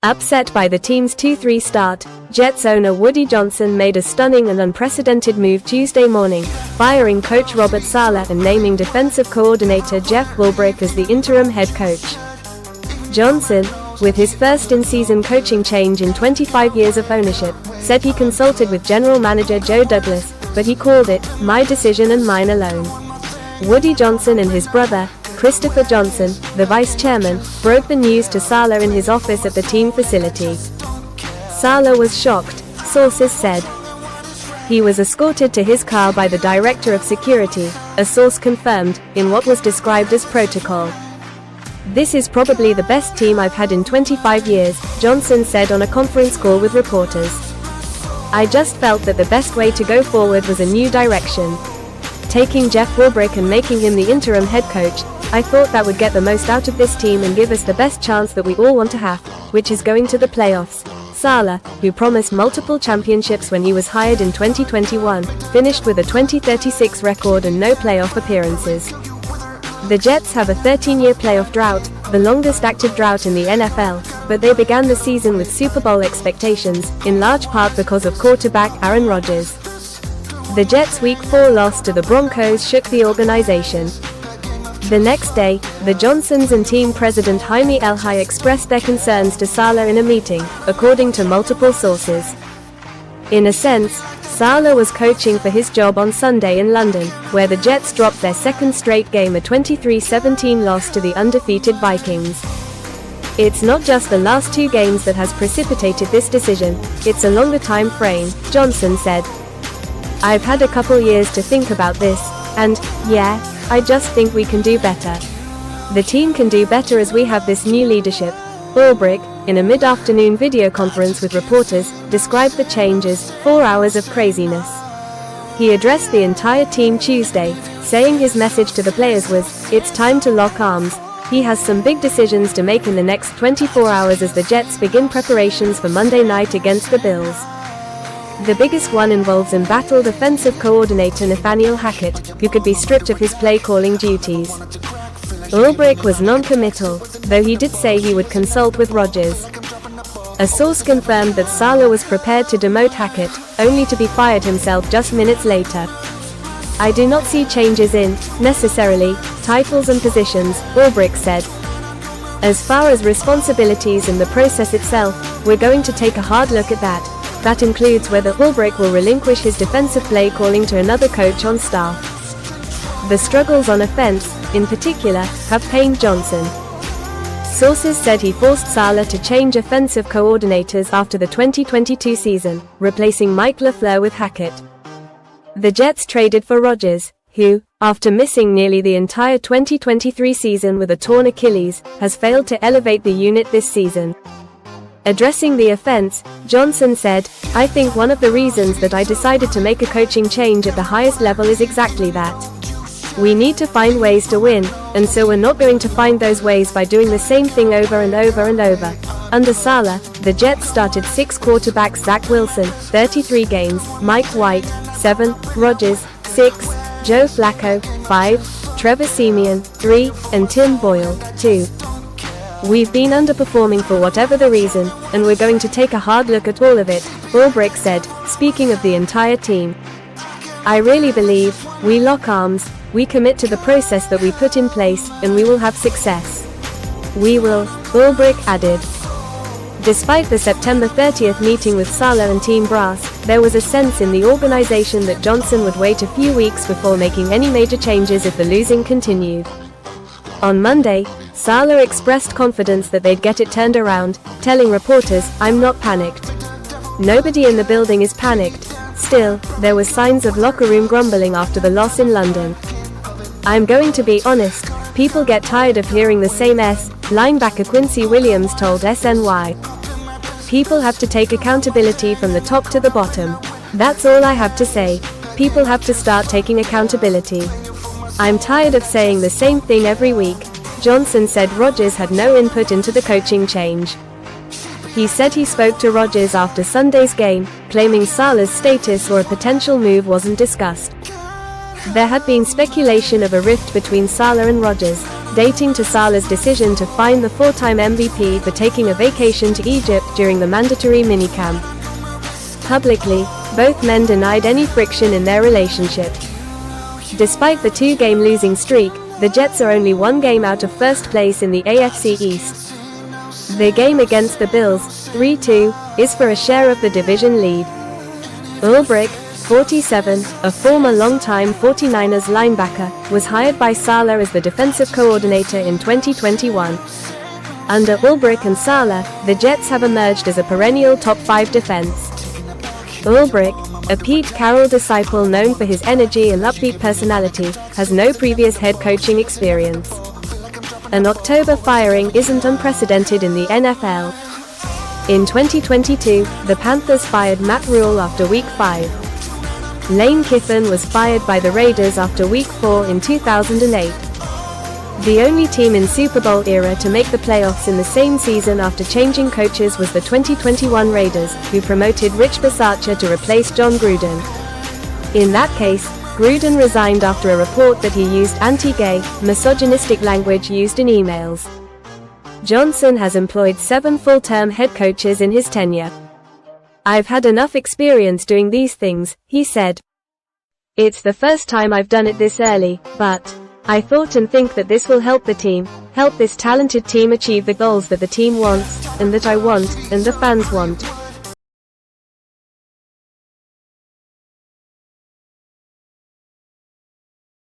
Upset by the team's 2-3 start, Jets owner Woody Johnson made a stunning and unprecedented move Tuesday morning, firing coach Robert Saleh and naming defensive coordinator Jeff Ulbrich as the interim head coach. Johnson, with his first in-season coaching change in 25 years of ownership, said he consulted with general manager Joe Douglas, but he called it, "my decision and mine alone." Woody Johnson and his brother, Christopher Johnson, the vice chairman, broke the news to Saleh in his office at the team facility. Saleh was shocked, sources said. He was escorted to his car by the director of security, a source confirmed, in what was described as protocol. "This is probably the best team I've had in 25 years, Johnson said on a conference call with reporters. "I just felt that the best way to go forward was a new direction. Taking Jeff Ulbrich and making him the interim head coach, I thought that would get the most out of this team and give us the best chance that we all want to have, which is going to the playoffs." Saleh, who promised multiple championships when he was hired in 2021, finished with a 20-36 record and no playoff appearances. The Jets have a 13-year playoff drought, the longest active drought in the NFL, but they began the season with Super Bowl expectations, in large part because of quarterback Aaron Rodgers. The Jets' Week 4 loss to the Broncos shook the organization. The next day, the Johnsons and team president Jaime Elhai expressed their concerns to Saleh in a meeting, according to multiple sources. In a sense, Saleh was coaching for his job on Sunday in London, where the Jets dropped their second straight game, a 23-17 loss to the undefeated Vikings. "It's not just the last two games that has precipitated this decision, it's a longer time frame," Johnson said. "I've had a couple years to think about this, and, yeah, I just think we can do better. The team can do better as we have this new leadership." Ulbrich, in a mid-afternoon video conference with reporters, described the change as 4 hours of craziness. He addressed the entire team Tuesday, saying his message to the players was, "It's time to lock arms." He has some big decisions to make in the next 24 hours as the Jets begin preparations for Monday night against the Bills. The biggest one involves embattled offensive coordinator Nathaniel Hackett, who could be stripped of his play-calling duties. Ulbrich was non-committal, though he did say he would consult with Rodgers. A source confirmed that Saleh was prepared to demote Hackett, only to be fired himself just minutes later. "I do not see changes in, necessarily, titles and positions," Ulbrich said. "As far as responsibilities and the process itself, we're going to take a hard look at that. That includes whether Ulbrich will relinquish his defensive play calling to another coach on staff." The struggles on offense, in particular, have pained Johnson. Sources said he forced Saleh to change offensive coordinators after the 2022 season, replacing Mike LaFleur with Hackett. The Jets traded for Rodgers, who, after missing nearly the entire 2023 season with a torn Achilles, has failed to elevate the unit this season. Addressing the offense, Johnson said, "I think one of the reasons that I decided to make a coaching change at the highest level is exactly that. We need to find ways to win, and so we're not going to find those ways by doing the same thing over and over and over." Under Saleh, the Jets started 6 quarterbacks: Zach Wilson, 33 games, Mike White, 7, Rodgers, 6, Joe Flacco, 5, Trevor Siemian, 3, and Tim Boyle, 2. "We've been underperforming for whatever the reason, and we're going to take a hard look at all of it," Ulbrich said, speaking of the entire team. "I really believe, we lock arms, we commit to the process that we put in place, and we will have success. We will," Ulbrich added. Despite the September 30th meeting with Saleh and team brass, there was a sense in the organization that Johnson would wait a few weeks before making any major changes if the losing continued. On Monday, Saleh expressed confidence that they'd get it turned around, telling reporters, "I'm not panicked. Nobody in the building is panicked." Still, there was signs of locker room grumbling after the loss in London. "I'm going to be honest, people get tired of hearing the same S," linebacker Quincy Williams told SNY. "People have to take accountability from the top to the bottom. That's all I have to say. People have to start taking accountability. I'm tired of saying the same thing every week." Johnson said Rodgers had no input into the coaching change. He said he spoke to Rodgers after Sunday's game, claiming Saleh's status or a potential move wasn't discussed. There had been speculation of a rift between Saleh and Rodgers, dating to Saleh's decision to fine the four-time MVP for taking a vacation to Egypt during the mandatory minicamp. Publicly, both men denied any friction in their relationship. Despite the two-game losing streak, the Jets are only one game out of first place in the AFC East. Their game against the Bills, 3-2, is for a share of the division lead. Ulbrich, 47, a former longtime 49ers linebacker, was hired by Saleh as the defensive coordinator in 2021. Under Ulbrich and Saleh, the Jets have emerged as a perennial top 5 defense. Ulbrich, a Pete Carroll disciple known for his energy and upbeat personality, has no previous head coaching experience. An October firing isn't unprecedented in the NFL. In 2022, the Panthers fired Matt Rule after Week 5. Lane Kiffin was fired by the Raiders after Week 4 in 2008. The only team in Super Bowl era to make the playoffs in the same season after changing coaches was the 2021 Raiders, who promoted Rich Bisaccia to replace John Gruden. In that case, Gruden resigned after a report that he used anti-gay, misogynistic language used in emails. Johnson has employed 7 full-term head coaches in his tenure. "I've had enough experience doing these things," he said. "It's the first time I've done it this early, but I thought and think that this will help the team, help this talented team achieve the goals that the team wants, and that I want, and the fans want."